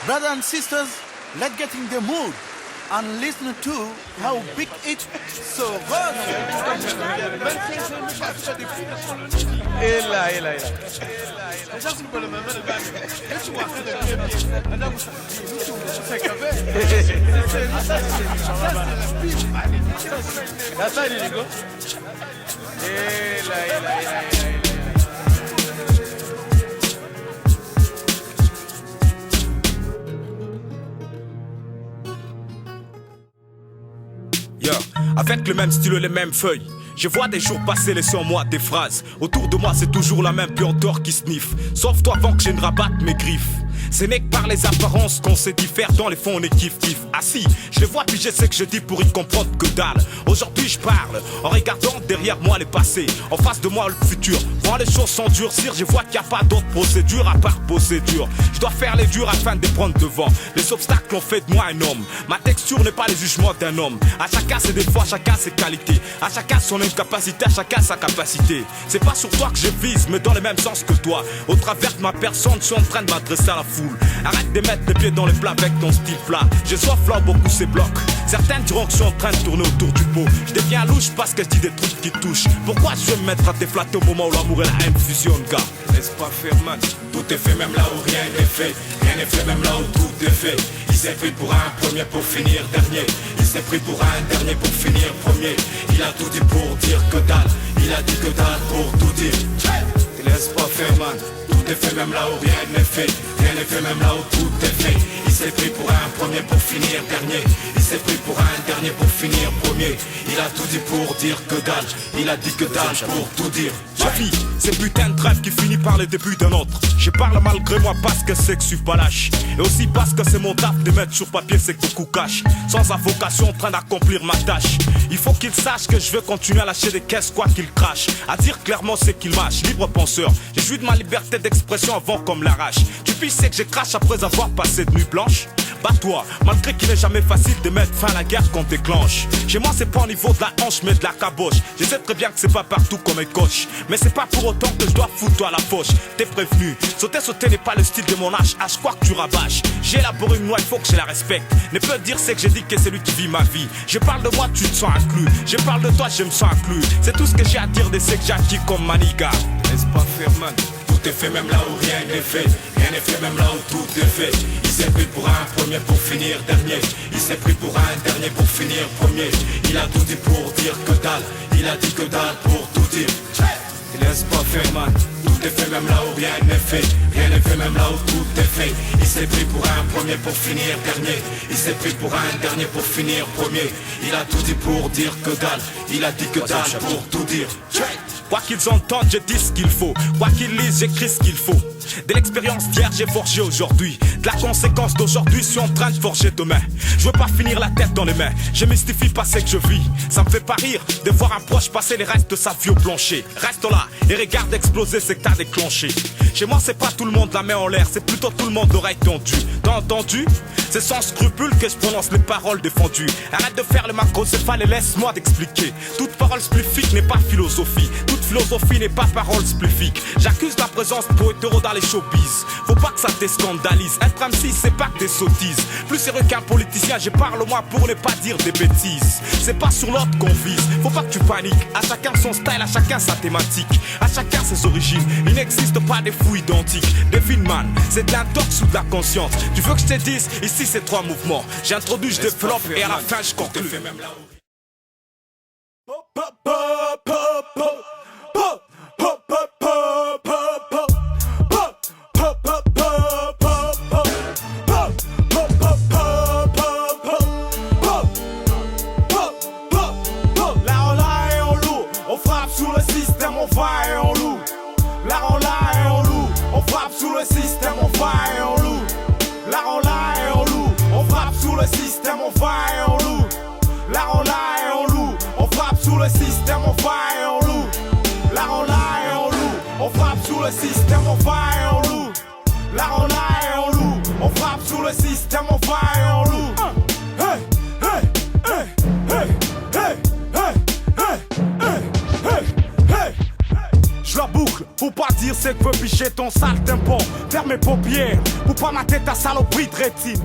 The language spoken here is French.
Brothers and sisters, let's get in the mood and listen to how big it so goes. Yeah. Avec le même stylo, les mêmes feuilles. Je vois des jours passer, laissant en moi des phrases. Autour de moi c'est toujours la même puanteur qui sniffe. Sauve-toi avant que je ne rabatte mes griffes. Ce n'est que par les apparences qu'on sait diffère. Dans les fonds on est kiff-kiff. Ah si, je les vois puis je sais que je dis pour y comprendre que dalle. Aujourd'hui je parle en regardant derrière moi les passés. En face de moi le futur. Quand les choses s'endurcir, je vois qu'il n'y a pas d'autre procédure à part procédure. Je dois faire les durs afin de les prendre devant. Les obstacles ont fait de moi un homme. Ma texture n'est pas le jugement d'un homme. À chacun ses défauts, à chacun ses qualités. À chacun son incapacité, à chacun sa capacité. C'est pas sur toi que je vise, mais dans le même sens que toi. Au travers de ma personne, je suis en train de m'adresser à la foule. Arrête de mettre les pieds dans les plats avec ton style plat. Je soif là beaucoup ces blocs. Certains diront que je suis en train de tourner autour du pot. Je deviens louche parce que je dis des trucs qui touchent. Pourquoi je vais me mettre à te flatter au moment où l'amour et la haine fusionnent, gars? Laisse pas faire man. Tout est fait même là où rien n'est fait. Rien n'est fait même là où tout est fait. Il s'est pris pour un premier pour finir dernier. Il s'est pris pour un dernier pour finir premier. Il a tout dit pour dire que dalle. Il a dit que dalle pour tout dire. Te laisse pas faire man. Tout est fait même là où rien n'est fait. Rien n'est fait même là où tout est fait. Il s'est pris pour un premier pour finir dernier. Il s'est pris pour un dernier pour finir premier. Il a tout dit pour dire que dalle. Il a dit que dalle pour tout dire. Ma vie, c'est putain de rêve qui finit par le début d'un autre. Je parle malgré moi parce que c'est que je suis pas lâche. Et aussi parce que c'est mon taf de mettre sur papier c'est que beaucoup cache. Sans avocation en train d'accomplir ma tâche. Il faut qu'il sache que je veux continuer à lâcher des caisses quoi qu'il crache. À dire clairement c'est qu'il mâche. Libre penseur, j'ai joui de ma liberté d'expression avant comme l'arrache. Tu puis c'est que je crache après avoir passé de nuit blanche. Bats-toi, malgré qu'il n'est jamais facile de mettre fin à la guerre qu'on déclenche. Chez moi c'est pas au niveau de la hanche mais de la caboche. Je sais très bien que c'est pas partout comme un coach. Mais c'est pas pour autant que je dois foutre toi à la poche. T'es prévenu, sauter n'est pas le style de mon âge. À quoi que tu rabâches. J'ai élaboré une loi, il faut que je la respecte. Ne peut dire c'est que j'ai dit que c'est lui qui vit ma vie. Je parle de moi, tu te sens inclus. Je parle de toi, je me sens inclus. C'est tout ce que j'ai à dire de ce que j'ai acquis comme maniga. Laisse pas faire man. Tout est fait même là où rien n'est fait. Rien n'est fait même là où tout est fait. Il s'est pris pour un premier pour finir dernier. Il s'est pris pour un dernier pour finir premier. Il a tout dit pour dire que dalle. Il a dit que dalle pour tout dire. Il laisse pas faire man. Tout est fait même là où rien n'est fait. Rien n'est fait même là où tout est fait. Il s'est pris pour un premier pour finir dernier. Il s'est pris pour un dernier pour finir premier. Il a tout dit pour dire que dalle. Il a dit que dalle pour tout dire. Quoi qu'ils entendent, je dis ce qu'il faut. Quoi qu'ils lisent, j'écris ce qu'il faut. De l'expérience d'hier, j'ai forgé aujourd'hui. De la conséquence d'aujourd'hui, je suis en train de forger demain. Je veux pas finir la tête dans les mains. Je mystifie pas ce que je vis. Ça me fait pas rire de voir un proche passer les restes de sa vie au plancher. Reste là et regarde exploser ce que t'as déclenché. Chez moi, c'est pas tout le monde la main en l'air, c'est plutôt tout le monde l'oreille tendue. T'as entendu? C'est sans scrupule que je prononce les paroles défendues. Arrête de faire le macrocéphale et laisse-moi t'expliquer. Toute parole spléfique n'est pas philosophie. Toute philosophie n'est pas parole spléfique. J'accuse la présence de poétéro dans les showbiz. Faut pas que ça te scandalise. Être MC c'est pas que des sottises. Plus sérieux qu'un politicien, je parle au moins pour ne pas dire des bêtises. C'est pas sur l'autre qu'on vise. Faut pas que tu paniques. À chacun son style, à chacun sa thématique. À chacun ses origines. Il n'existe pas des fous identiques. Devine man, c'est de l'intox ou de la conscience. Tu veux que je te dise? Ici c'est trois mouvements. J'introduis, je développe et à la fin je conclue. lécher ton sale tympan. Ferme mes paupières pour pas mater ta saloperie de rétine.